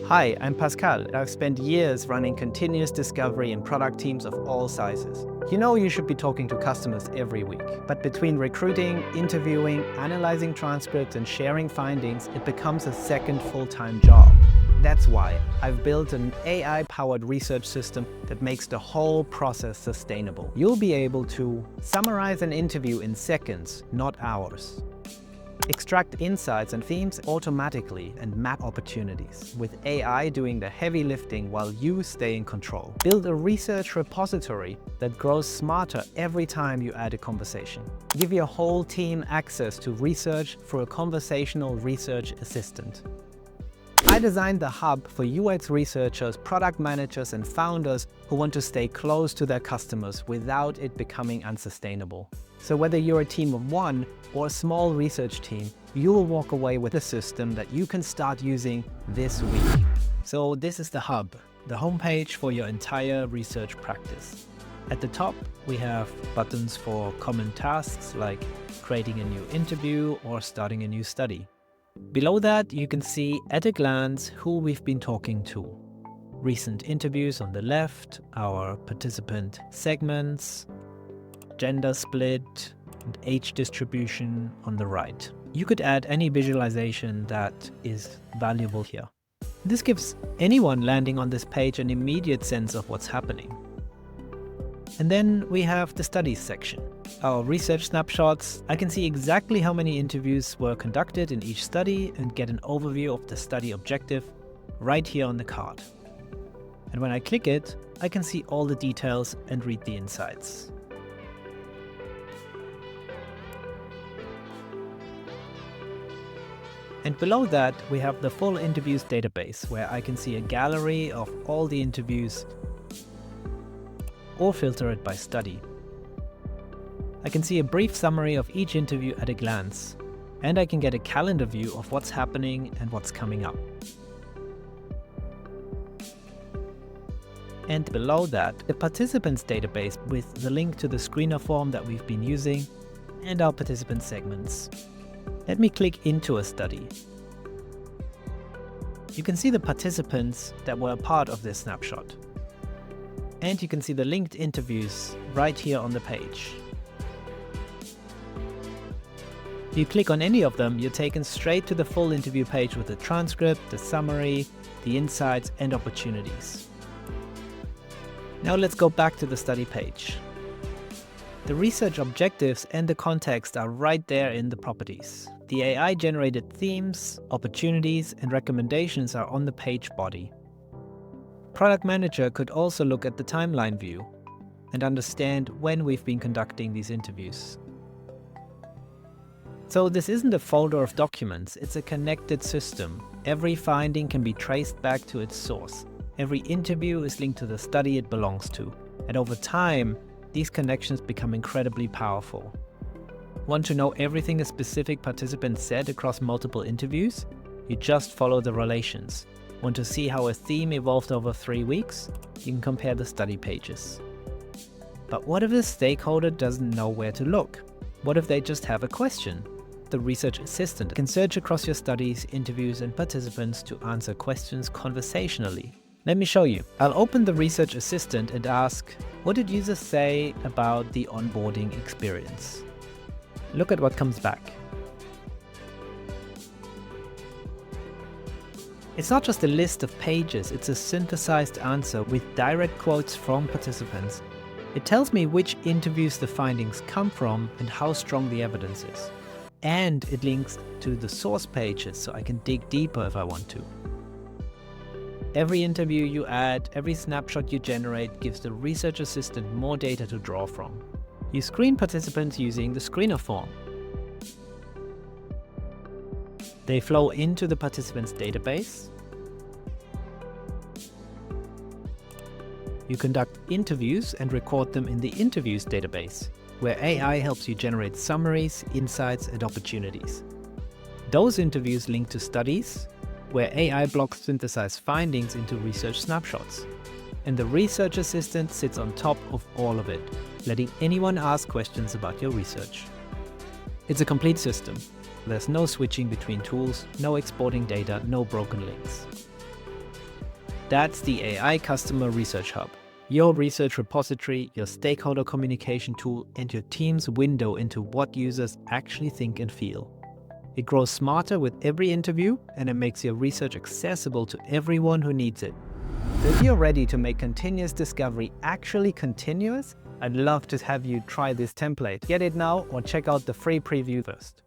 Hi, I'm Pascal. I've spent years running continuous discovery in product teams of all sizes. You know you should be talking to customers every week, but between recruiting, interviewing, analyzing transcripts, and sharing findings, it becomes a second full-time job. That's why I've built an AI-powered research system that makes the whole process sustainable. You'll be able to summarize an interview in seconds, not hours. Extract insights and themes automatically and map opportunities, with AI doing the heavy lifting while you stay in control. Build a research repository that grows smarter every time you add a conversation. Give your whole team access to research through a conversational research assistant. I designed the hub for UX researchers, product managers, and founders who want to stay close to their customers without it becoming unsustainable. So whether you're a team of one or a small research team, you will walk away with a system that you can start using this week. So this is the hub, the homepage for your entire research practice. At the top, we have buttons for common tasks like creating a new interview or starting a new study. Below that, you can see at a glance who we've been talking to. Recent interviews on the left, our participant segments, gender split, and age distribution on the right. You could add any visualization that is valuable here. This gives anyone landing on this page an immediate sense of what's happening. And then we have the studies section. Our research snapshots. I can see exactly how many interviews were conducted in each study and get an overview of the study objective right here on the card. And when I click it, I can see all the details and read the insights. And below that, we have the full interviews database, where I can see a gallery of all the interviews or filter it by study. I can see a brief summary of each interview at a glance, and I can get a calendar view of what's happening and what's coming up. And below that, the participants database with the link to the screener form that we've been using and our participant segments. Let me click into a study. You can see the participants that were a part of this snapshot. And you can see the linked interviews right here on the page. If you click on any of them, you're taken straight to the full interview page with the transcript, the summary, the insights, and opportunities. Now let's go back to the study page. The research objectives and the context are right there in the properties. The AI-generated themes, opportunities, and recommendations are on the page body. Product Manager could also look at the timeline view and understand when we've been conducting these interviews. So this isn't a folder of documents, it's a connected system. Every finding can be traced back to its source. Every interview is linked to the study it belongs to. And over time, these connections become incredibly powerful. Want to know everything a specific participant said across multiple interviews? You just follow the relations. Want to see how a theme evolved over 3 weeks? You can compare the study pages. But what if the stakeholder doesn't know where to look? What if they just have a question? The research assistant can search across your studies, interviews, and participants to answer questions conversationally. Let me show you. I'll open the research assistant and ask, what did users say about the onboarding experience? Look at what comes back. It's not just a list of pages, it's a synthesized answer with direct quotes from participants. It tells me which interviews the findings come from and how strong the evidence is. And it links to the source pages so I can dig deeper if I want to. Every interview you add, every snapshot you generate gives the research assistant more data to draw from. You screen participants using the screener form. They flow into the participants database. You conduct interviews and record them in the interviews database, where AI helps you generate summaries, insights, and opportunities. Those interviews link to studies, where AI blocks synthesized findings into research snapshots. And the research assistant sits on top of all of it, letting anyone ask questions about your research. It's a complete system. There's no switching between tools, no exporting data, no broken links. That's the AI Customer Research Hub, your research repository, your stakeholder communication tool, and your team's window into what users actually think and feel. It grows smarter with every interview, and it makes your research accessible to everyone who needs it. So if you're ready to make continuous discovery actually continuous, I'd love to have you try this template. Get it now or check out the free preview first.